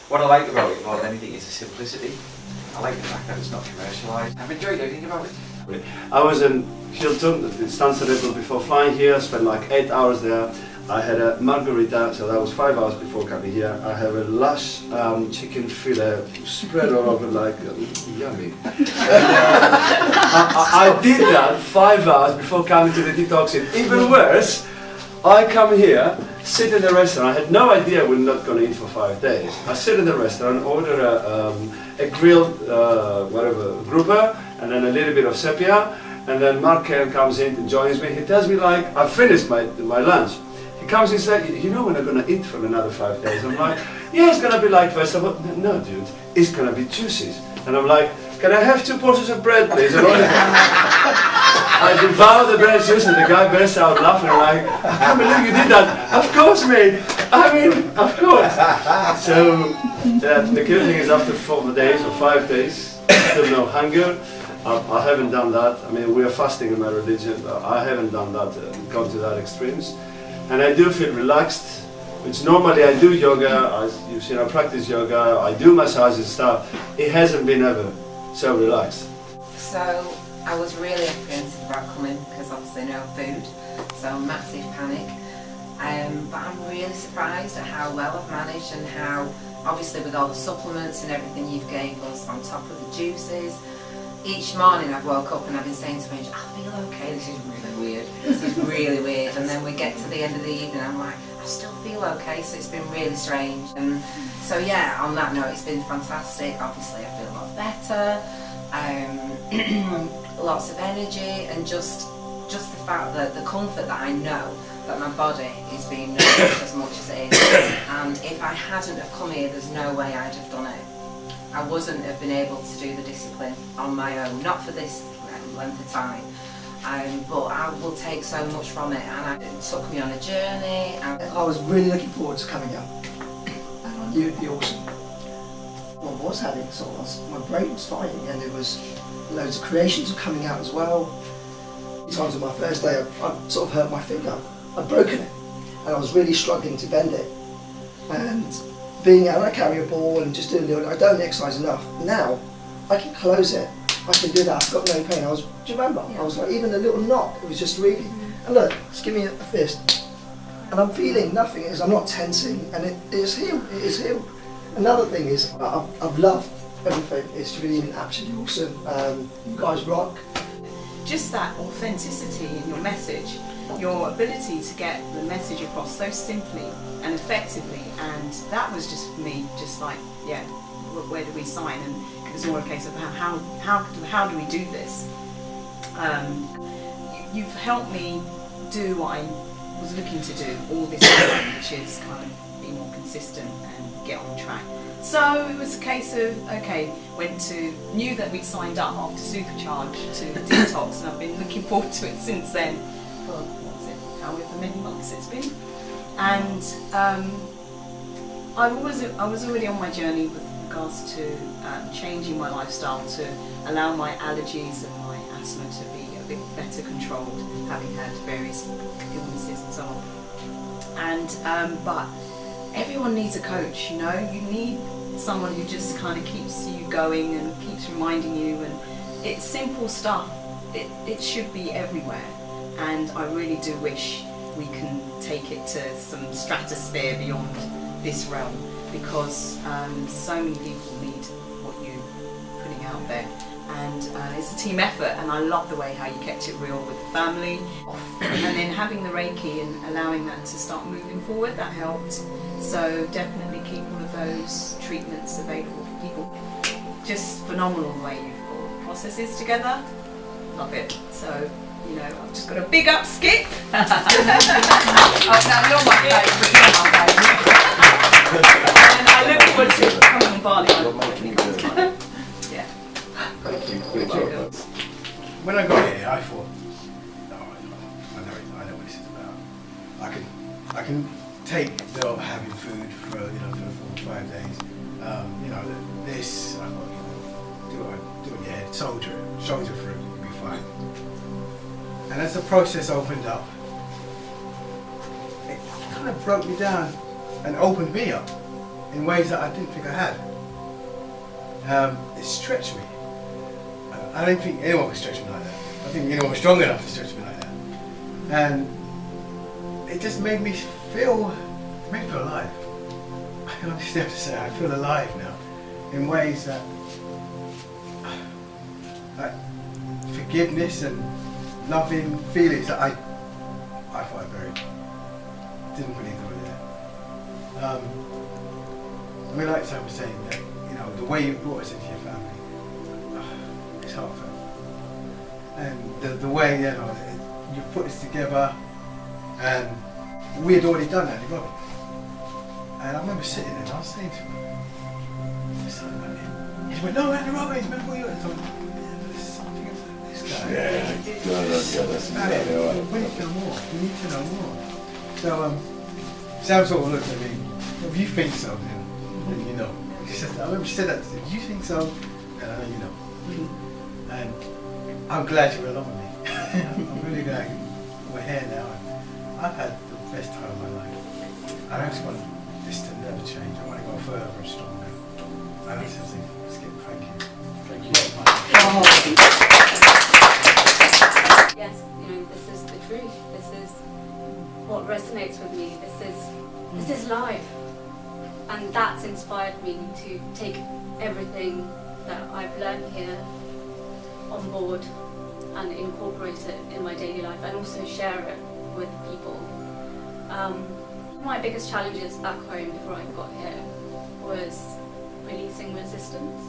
What I like about it more than anything is the simplicity. I like the fact that it's not commercialised. I've enjoyed everything about it. I was in Hilton, the Stancerebel, before flying here. Spent like 8 hours there. I had a margarita, so that was 5 hours before coming here. I have a lush chicken fillet spread all over like yummy. I did that 5 hours before coming to the Detox. Even worse, I come here, sit in the restaurant. I had no idea we're not going to eat for 5 days. I sit in the restaurant, order a grilled grouper, and then a little bit of sepia, and then Mark Cairn comes in and joins me. He tells me like, I finished my lunch. He comes and says, you know we're not going to eat for another 5 days. I'm like, yeah, it's going to be like vegetable. No, dude, it's going to be juices. And I'm like, can I have 2 portions of bread, please? And I devour the bread juice, and the guy bursts out laughing like, I can't believe you did that. Of course, mate. I mean, of course. So the good thing is after 4 days or 5 days, still no hunger. I haven't done that. I mean, we are fasting in my religion, but I haven't done that, gone to that extremes. And I do feel relaxed, which normally I do yoga, you've seen I practice yoga, I do massages and stuff. It hasn't been ever so relaxed. So I was really apprehensive about coming because obviously no food, so massive panic. But I'm really surprised at how well I've managed, and how obviously with all the supplements and everything you've gave us on top of the juices. Each morning I've woke up and I've been saying to Rich, I feel okay, this is really weird, this is really weird, and then we get to the end of the evening I'm like, I still feel okay, so it's been really strange. And so yeah, on that note, it's been fantastic. Obviously I feel a lot better, lots of energy, and just the fact that the comfort that I know that my body is being nourished as much as it is. And if I hadn't have come here, there's no way I'd have done it. I wouldn't have been able to do the discipline on my own, not for this length of time, but I will take so much from it, and it took me on a journey. I was really looking forward to coming out, and I knew it'd be awesome. Well, I was having sort of, my brain was fighting, and there was loads of creations were coming out as well. Times on my first day, I sort of hurt my finger. I'd broken it, and I was really struggling to bend it. And being out, I carry a ball and just doing a little. I don't exercise enough. Now I can close it. I can do that. I've got no pain. Do you remember? Yeah. I was like, even a little knock. It was just really. And look, just give me a fist, and I'm feeling nothing. I'm not tensing, and it is healed. It is healed. Another thing is, I've loved everything. It's really been absolutely awesome. You guys rock. Just that authenticity in your message, your ability to get the message across so simply and effectively, and that was just for me, just like, yeah, where do we sign? And it was more a case of how do we do this? You've helped me do what I was looking to do all this time, which is kind of be more consistent and get on track. So it was a case of, okay, knew that we'd signed up after Supercharge to the Detox, and I've been looking forward to it since then. For however many months it's been. And I was already on my journey with regards to changing my lifestyle to allow my allergies and my asthma to be a bit better controlled, having had various illnesses and so on. And but everyone needs a coach, you know. You need someone who just kind of keeps you going and keeps reminding you, and it's simple stuff. It should be everywhere, and I really do wish we can take it to some stratosphere beyond this realm, because so many people need what you're putting out there, and it's a team effort. And I love the way how you kept it real with the family, and then having the Reiki and allowing that to start moving forward, that helped. So definitely keep all of those treatments available for people. Just phenomenal the way you've got processes together. Love it. So, you know, I've just got a big up skip. Oh, now you're my favourite. And I look forward to coming on Bali. Yeah. Thank you. When I got here, I thought, no, I know what this is about. I can take the having food for for 4 or 5 days. This I've got do it in your head, soldier through, you'll be fine. And as the process opened up, it kind of broke me down and opened me up. in ways that I didn't think I had. It stretched me. I don't think anyone could stretch me like that. I think anyone was strong enough to stretch me like that. And it just made me feel alive. I honestly have to say, I feel alive now in ways that, like forgiveness and loving feelings that I thought I buried. Didn't believe they were there. I mean, like Sam was saying, that, you know, the way you brought us into your family, it's heartfelt. And the way, you know, you put us together, and we had already done that, Robbie. And I remember sitting there and I was saying to him, he went, no, Andy Robbins, remember you? I thought, yeah, there's something about this guy. That's about it. We need to know more. We need to know more. So, Sam sort of looked at me, if you think so, then you know. She said, I remember she said that, if you think so, then I know you know. And I'm glad you were along with me. I'm really glad we're here now. I've had the best time of my life. I just want this to never change. I want to go further and stronger. I just have to Skip, thank you. Thank you so much. Yes, you know, this is the truth. This is what resonates with me. This is life. And that's inspired me to take everything that I've learned here on board and incorporate it in my daily life and also share it with people. My biggest challenges back home before I got here was releasing resistance.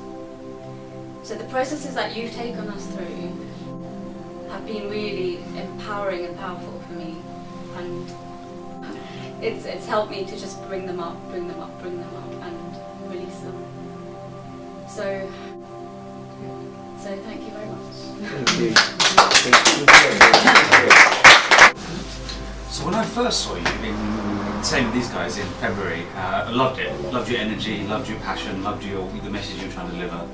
So the processes that you've taken us through have been really empowering and powerful for me, and it's helped me to just bring them up and release them. So thank you very much. So when I first saw you, same with these guys in February, I loved it. Loved your energy, loved your passion, loved the message you were trying to deliver.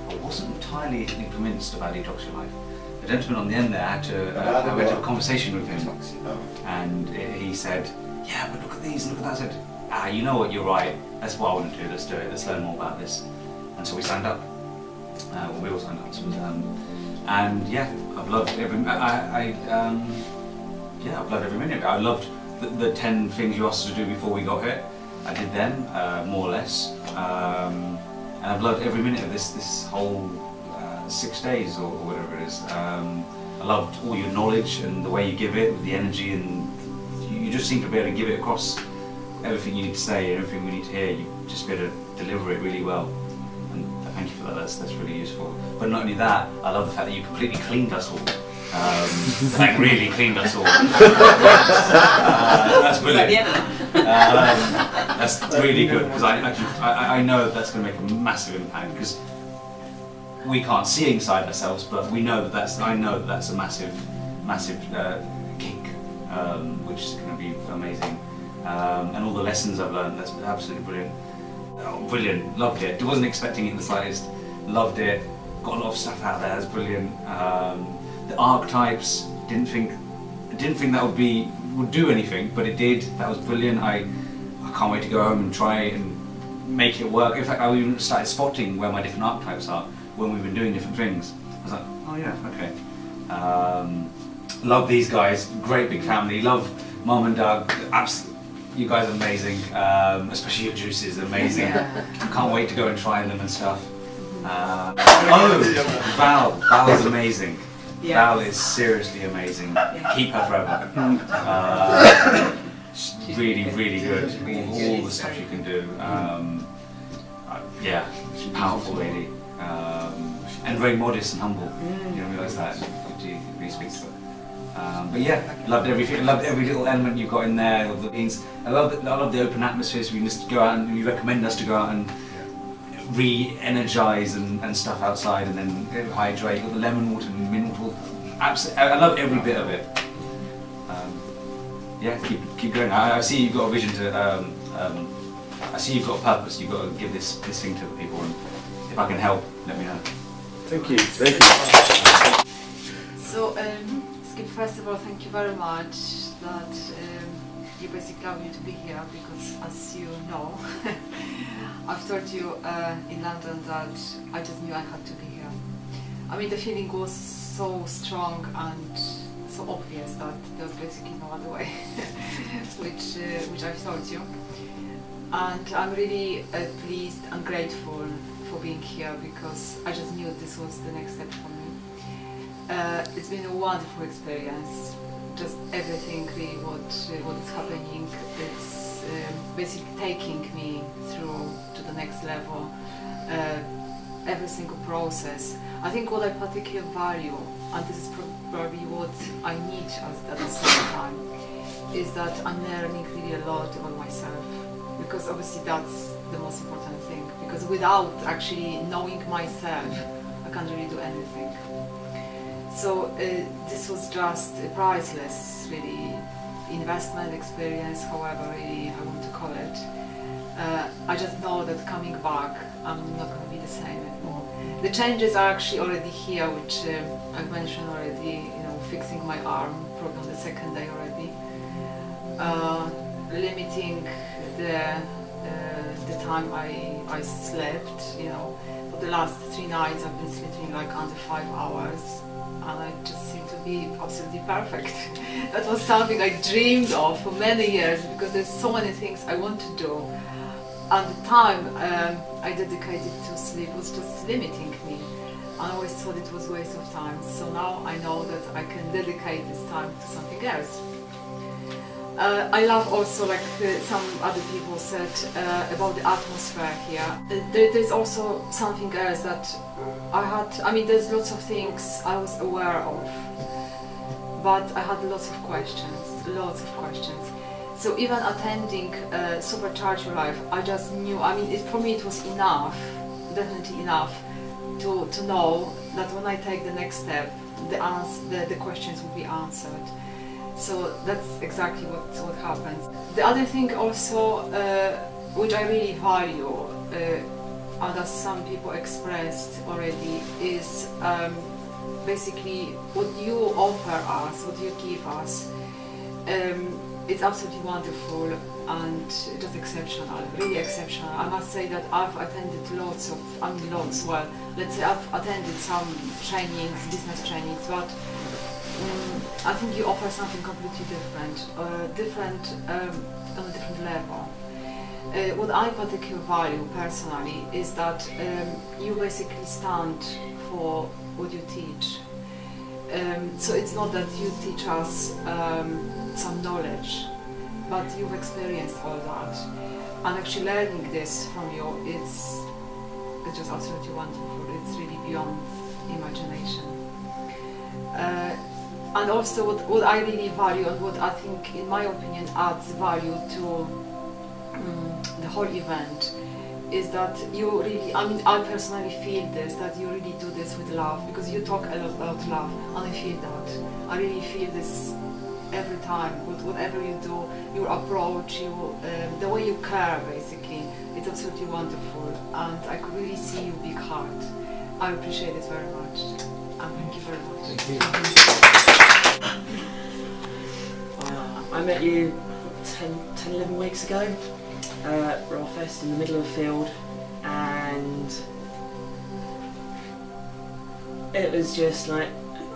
I wasn't entirely convinced about Detox Your Life. The gentleman on the end there had to have a conversation with him, and he said, "Yeah, but look at these, look at that." I said, you know what, you're right. That's what I want to do. Let's do it. Let's learn more about this. And so we signed up. We all signed up. And yeah, I've loved every. I've loved every minute. I loved the 10 things you asked us to do before we got here. I did them, more or less. And I've loved every minute of this whole 6 days or whatever it is. I loved all your knowledge and the way you give it, with the energy, and you just seem to be able to give it across everything you need to say and everything we need to hear. You just be able to deliver it really well. And thank you for that. That's really useful. But not only that, I love the fact that you completely cleaned us all. Like really cleaned us all. That's brilliant. That's really good, because I know that's going to make a massive impact, because we can't see inside ourselves, but we know I know that's a massive kick, which is going to be amazing. And all the lessons I've learned, that's absolutely brilliant. Oh, brilliant, loved it. I wasn't expecting it in the slightest. Loved it. Got a lot of stuff out there. That's brilliant. The archetypes, didn't think that would do anything, but it did. That was brilliant. I can't wait to go home and try it and make it work. In fact, I even started spotting where my different archetypes are when we've been doing different things. I was like, oh yeah, okay. Love these guys, great big family. Love Mum and Dad, absolutely. You guys are amazing, especially your juices, amazing. Yeah. Can't wait to go and try them and stuff. Val is amazing. Yes. Val is seriously amazing. Yeah. Keep her forever. She's really, really good. All the stuff you can do. Yeah, she's a powerful lady. And very modest and humble. You don't realise that. She really speaks to her. But yeah, loved everything. Loved every little element you got in there. Of the beans. I love the open atmospheres. We can just go out and you recommend us to go out and re-energize and stuff outside, and then hydrate with the lemon water and mint water. Absolutely, I love every bit of it. Yeah, keep going. I see you've got a vision to. I see you've got a purpose. You've got to give this thing to the people, and if I can help, let me know. Thank you. Thank you. So, Skip, first of all, thank you very much that you basically allow me to be here because, as you know, I've told you in London that I just knew I had to be here. I mean, the feeling was so strong and so obvious that there was basically no other way, which I've told you. And I'm really pleased and grateful for being here because I just knew this was the next step for me. It's been a wonderful experience. Just everything really what is happening. It's basically taking me through to the next level. Every single process. I think what I particularly value, and this is probably what I need at the same time, is that I'm learning really a lot about myself. Because obviously that's the most important thing. Because without actually knowing myself, I can't really do anything. So this was just a priceless, really, investment experience, however really I want to call it. I just know that coming back, I'm not going to be the same anymore. The changes are actually already here, which I've mentioned already, you know, fixing my arm, probably on the second day already. Limiting the time I slept, you know. For the last 3 nights I've been sleeping like under 5 hours. And I just seem to be absolutely perfect. That was something I dreamed of for many years because there's so many things I want to do. And the time I dedicated to sleep was just limiting me. I always thought it was a waste of time. So now I know that I can dedicate this time to something else. I love also, like some other people said, about the atmosphere here. There's also something else that there's lots of things I was aware of, but I had lots of questions. So even attending Supercharge Your Life, I just knew, for me it was enough, definitely enough, to know that when I take the next step, the questions will be answered. So that's exactly what happens. The other thing also, which I really value, and as some people expressed already, is basically what you offer us, what you give us. It's absolutely wonderful and just exceptional, really exceptional. I must say that I've attended let's say I've attended some trainings, business trainings, but I think you offer something completely different, on a different level. What I particularly value personally is that you basically stand for what you teach. So it's not that you teach us some knowledge, but you've experienced all that. And actually learning this from you, it's just absolutely wonderful. It's really beyond imagination. And also what I really value and what I think, in my opinion, adds value to the whole event is that you really, I personally feel this, that you really do this with love, because you talk a lot about love, and I feel that. I really feel this every time, with whatever you do, your approach, the way you care, basically. It's absolutely wonderful, and I could really see your big heart. I appreciate it very much, and thank you very much. Thank you. I met you 10-11 weeks ago at Rawfest in the middle of the field, and it was just like,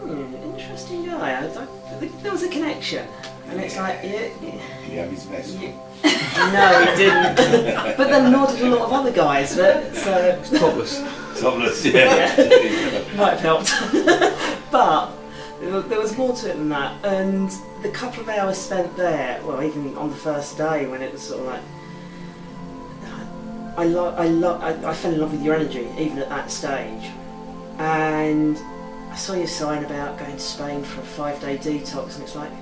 interesting guy. There was a connection, and it's like, Did he have his vest? No, he didn't. But then nor did a lot of other guys. But so Topless, yeah. might have helped. But there was more to it than that, and the couple of hours spent there, well, even on the first day when it was sort of like, I fell in love with your energy, even at that stage. And I saw your sign about going to Spain for a 5-day detox, and it's like,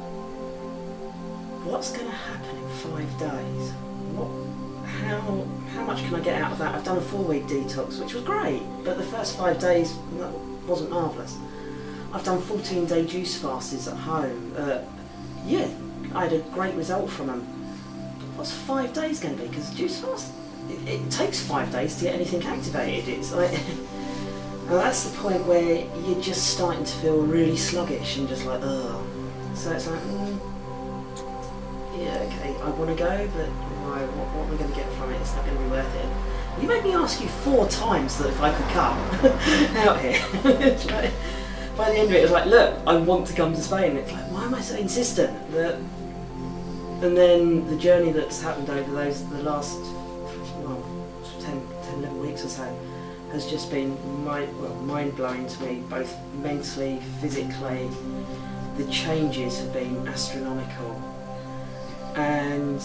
what's going to happen in 5 days? How much can I get out of that? I've done a 4-week detox, which was great, but the first 5 days wasn't marvellous. I've done 14-day juice fasts at home. Yeah, I had a great result from them. But what's 5 days going to be? Because juice fast, it takes 5 days to get anything activated. It's like, and that's the point where you're just starting to feel really sluggish and just like, ugh. So it's like, yeah, okay, I want to go, but why? What am I going to get from it? It's not going to be worth it. You made me ask you 4 times that if I could come out here. It's like, by the end of it, it was like, look, I want to come to Spain. It's like, why am I so insistent? And then the journey that's happened over the last 10, 11 weeks or so has just been mind-blowing to me, both mentally, physically. The changes have been astronomical. And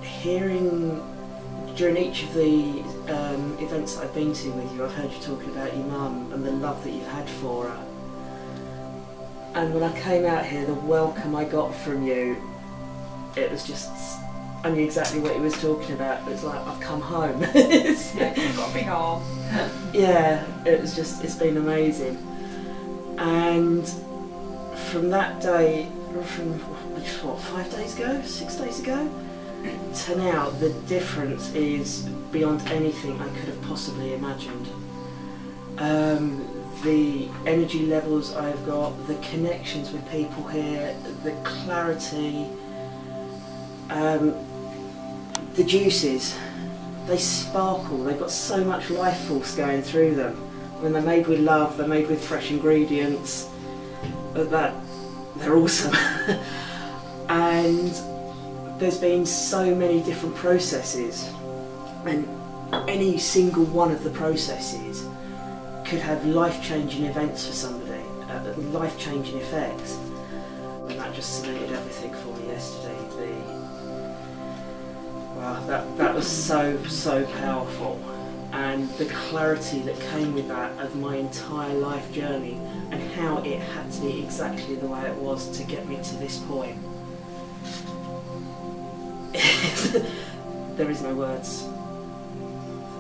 hearing during each of the events that I've been to with you, I've heard you talking about your mum and the love that you've had for her. And when I came out here, the welcome I got from you, it was just, I knew exactly what he was talking about. It was like, I've come home. You've got a big hole. Yeah, it was just, it's been amazing. And from that day, from 5 days ago, 6 days ago, to now, the difference is beyond anything I could have possibly imagined. The energy levels I've got, the connections with people here, the clarity, the juices, they sparkle, they've got so much life force going through them. When they're made with love, they're made with fresh ingredients, they're awesome. And there's been so many different processes, and any single one of the processes could have life-changing events for somebody, life-changing effects. And that just cemented everything for me yesterday. That was so powerful, and the clarity that came with that of my entire life journey and how it had to be exactly the way it was to get me to this point. There is no words.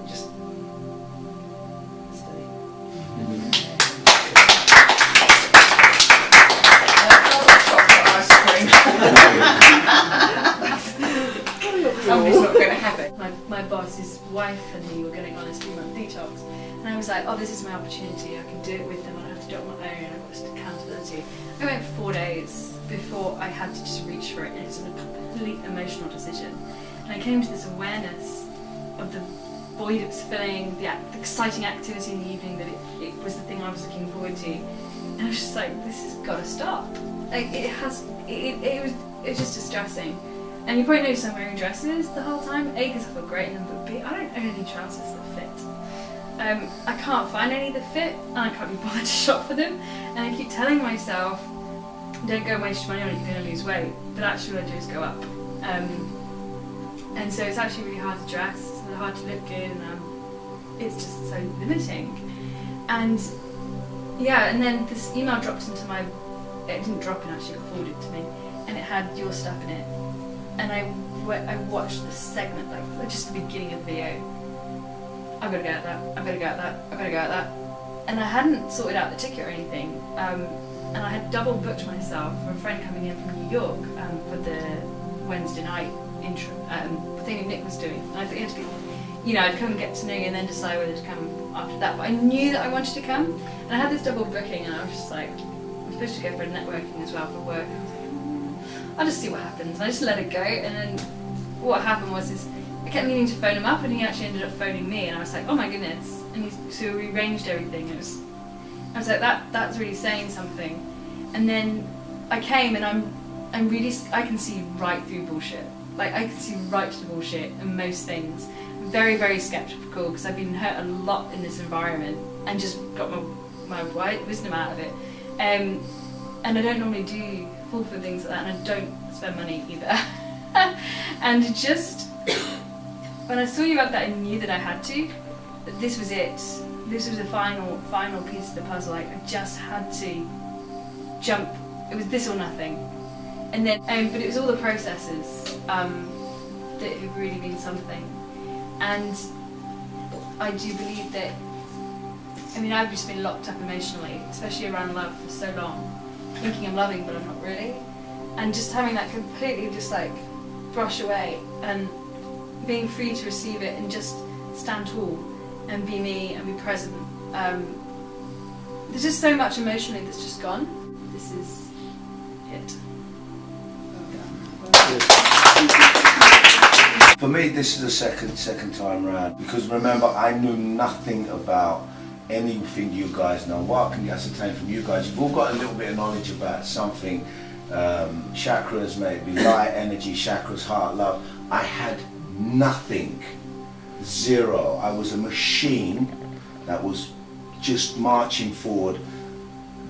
Just stay. Somebody's not going to have it. My boss's wife and me were going on this 3-month detox, and I was like, oh, this is my opportunity. I can do it with them. I don't have to do it on my own. I've got this accountability. I went for 4 days before I had to just reach for it, and it's a complete emotional decision. And I came to this awareness of the void it was filling, the exciting activity in the evening, that it was the thing I was looking forward to. And I was just like, this has got to stop. Like, it was just distressing. And you probably notice I'm wearing dresses the whole time. A, because I feel great in them, but B, I don't own any trousers that fit. I can't find any that fit, and I can't be bothered to shop for them. And I keep telling myself, don't go and waste your money on it, you're going to lose weight. But actually what I do is go up. And so it's actually really hard to dress, it's really hard to look good, and it's just so limiting. And yeah, and then this email dropped into my, it didn't drop in, actually, it got forwarded to me, and it had your stuff in it. And I watched the segment, like just the beginning of the video. I've got to go at that, I've got to go at that, I've got to go at that. And I hadn't sorted out the ticket or anything. And I had double booked myself for a friend coming in from New York for the Wednesday night intro thing Nick was doing. And I thought, I'd come and get to know you and then decide whether to come after that. But I knew that I wanted to come, and I had this double booking, and I was just like, I'm supposed to go for networking as well for work. I'll just see what happens. And I just let it go, and then what happened was I kept meaning to phone him up, and he actually ended up phoning me, and I was like, oh my goodness. And so we rearranged everything. I was like, that's really saying something. And then I came, and I'm really, I can see right through bullshit. Like, I can see right to the bullshit and most things. I'm very, very skeptical, because I've been hurt a lot in this environment and just got my wisdom out of it. And I don't normally fall for things like that, and I don't spend money either. And just, when I saw you about that, I knew that I had to. This was it. This was the final piece of the puzzle. Like, I just had to jump. It was this or nothing. And then, but it was all the processes that have really been something. And I do believe that, I've just been locked up emotionally, especially around love, for so long, thinking I'm loving but I'm not really. And just having that completely just like brush away, and being free to receive it and just stand tall and be me and be present. There's just so much emotionally that's just gone. This is it. For me, this is the second time round, because remember, I knew nothing about anything you guys know. What I can ascertain from you guys, you've all got a little bit of knowledge about something, chakras maybe, light, energy, chakras, heart, love. I had nothing, zero. I was a machine that was just marching forward,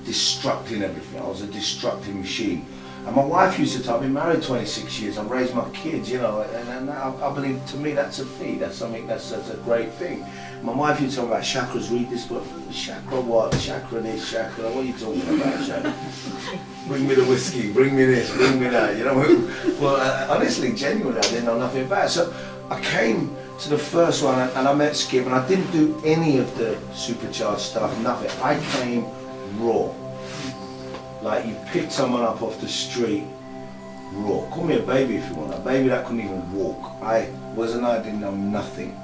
destructing everything. I was a destructive machine. And my wife used to tell me, I've been married 26 years, I've raised my kids, you know, and I believe, to me, that's a feat, that's something, that's a great thing. My wife used to talk about chakras, read this book. Chakra what? Chakra this, chakra, what are you talking about, chakra? Bring me the whiskey, bring me this, bring me that, you know. Well, honestly, genuinely, I didn't know nothing about it. So I came to the first one and I met Skip, and I didn't do any of the supercharged stuff, nothing. I came raw. Like you picked someone up off the street, raw. Call me a baby if you want, a baby that couldn't even walk. I didn't know nothing.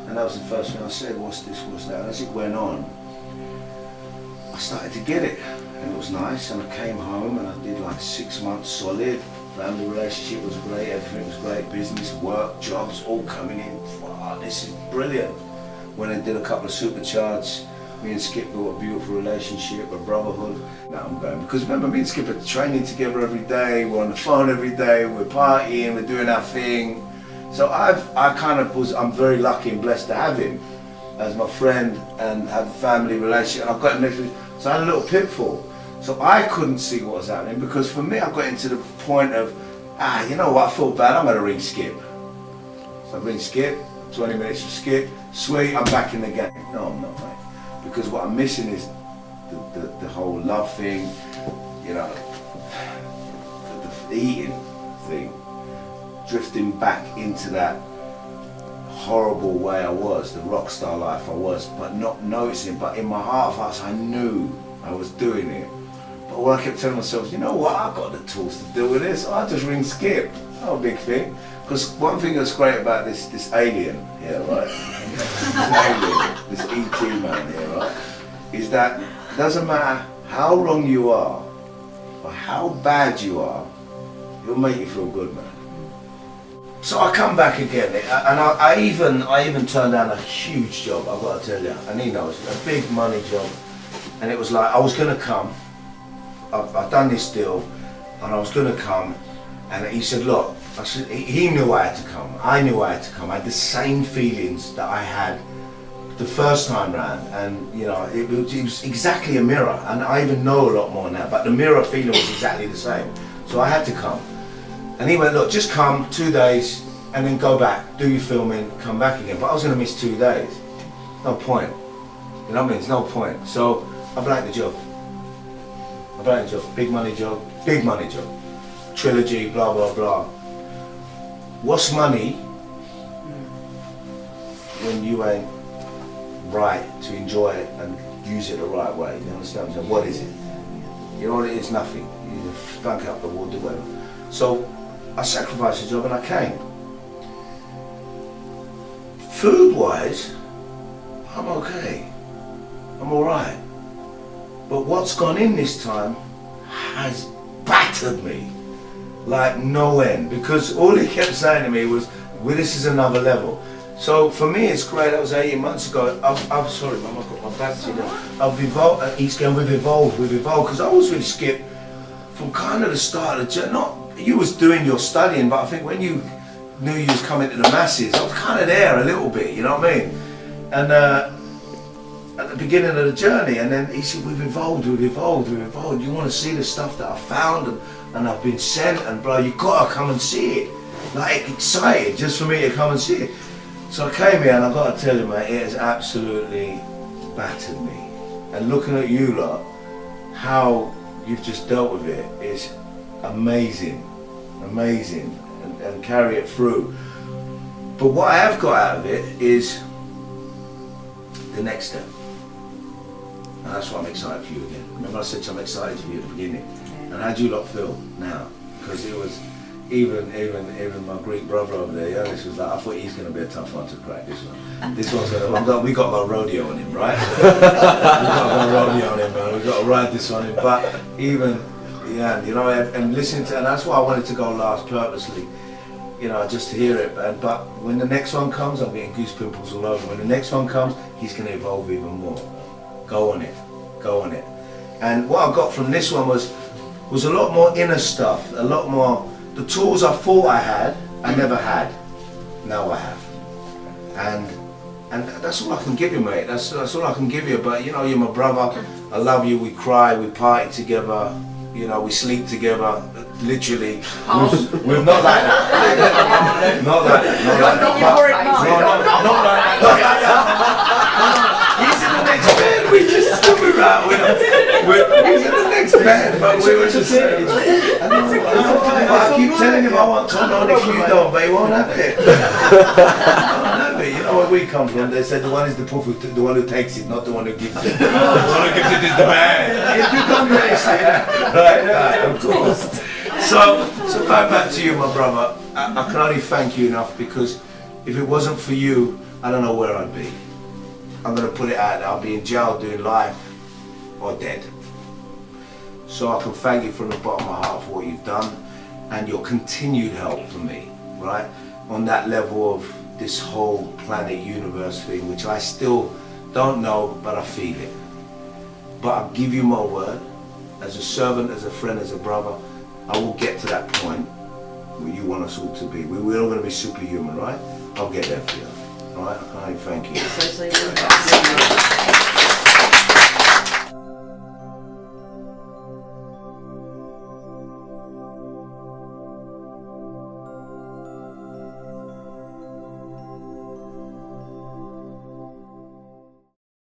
And that was the first thing I said, what's this, what's that? And as it went on, I started to get it. And it was nice, and I came home and I did like 6 months solid. Family relationship was great, everything was great, business, work, jobs, all coming in. Wow, this is brilliant. Went and did a couple of supercharged. Me and Skip built a beautiful relationship, a brotherhood. Now I'm going, because remember, me and Skip are training together every day, we're on the phone every day, we're partying, we're doing our thing. So I'm very lucky and blessed to have him as my friend and have a family relationship. And I've got him next to me. So I had a little pitfall. So I couldn't see what was happening, because for me, I got into the point of, you know what, I feel bad, I'm gonna ring Skip. So I ring Skip, 20 minutes of Skip, sweet, I'm back in the game. No, I'm not, mate. Because what I'm missing is the whole love thing, you know, the eating thing, drifting back into that horrible way I was, the rock star life I was, but not noticing. But in my heart of hearts, I knew I was doing it. But what I kept telling myself, you know what, I've got the tools to deal with this. I'll just ring Skip. Not a big thing. Because one thing that's great about this alien here, right? This ET man here, right? Is that it doesn't matter how wrong you are or how bad you are, it'll make you feel good, man. So I come back again, and I even turned down a huge job, I've got to tell you, and he knows, a big money job. And it was like, I was going to come, I've done this deal, and I was going to come, and he said, look, he knew I had to come, I knew I had to come, I had the same feelings that I had the first time round, and you know, it was exactly a mirror, and I even know a lot more now, but the mirror feeling was exactly the same, so I had to come. And he went, look, just come 2 days, and then go back, do your filming, come back again, but I was going to miss 2 days, no point, you know what I mean, there's no point, so I blanked the job. I blanked the job, big money job, trilogy, blah, blah, blah. What's money when you ain't right to enjoy it and use it the right way? You understand what I'm saying? What is it? You know what it is? Nothing. You spunk out the water, whatever. So I sacrificed the job and I came. Food-wise, I'm okay. I'm alright. But what's gone in this time has battered me like no end, because all he kept saying to me was, well, this is another level. So for me it's great. That was 18 months ago. I'm sorry, Mum, I've got my back to you now. I've evolved, he's going, we've evolved, because I was with Skip from kind of the start of the journey. Not, you was doing your studying, but I think when you knew you was coming to the masses, I was kind of there a little bit, you know what I mean? And at the beginning of the journey, and then he said, we've evolved. You want to see the stuff that I found and I've been sent, and bro, you gotta come and see it. Like, excited just for me to come and see it. So I came here, and I've got to tell you, mate, it has absolutely battered me. And looking at you lot, how you've just dealt with it is amazing, and carry it through. But what I have got out of it is the next step. And that's why I'm excited for you again. Remember I said I'm excited for you at the beginning? And how do you lot feel now? Because it was, even my Greek brother over there, Yanis, was like, I thought he's going to be a tough one to crack, this one. This one's going to, we got to go rodeo on him, right? We got to go rodeo on him, man. We got to ride this on him. But even, yeah, you know, and listening to, and that's why I wanted to go last purposely. you know, just to hear it. But when the next one comes, I'm getting goose pimples all over. When the next one comes, he's going to evolve even more. Go on it, go on it. And what I got from this one was a lot more inner stuff, a lot more. The tools I thought I had, I never had. Now I have. And that's all I can give you, mate. That's all I can give you. But you know, you're my brother. I love you. We cry, we party together. You know, we sleep together. Literally. We're not like that. Not like that. Not like that. Not like that. He's in the next bed. We just we're out. He's in the next bed, but we were just. I keep telling him I want Tom on if you don't, but he won't have it. You know where we come from? They said the one is the prophet, the one who takes it, not the one who gives it. The one who gives it is the man. If you come here, you say that. Right, of course. So going back to you, my brother, I can only thank you enough, because if it wasn't for you, I don't know where I'd be. I'm going to put it out there. I'll be in jail doing life or dead. So I can thank you from the bottom of my heart for what you've done and your continued help for me, right? On that level of this whole planet universe thing, which I still don't know, but I feel it. But I give you my word, as a servant, as a friend, as a brother, I will get to that point where you want us all to be. We're all going to be superhuman, right? I'll get there for you. All right? I thank you.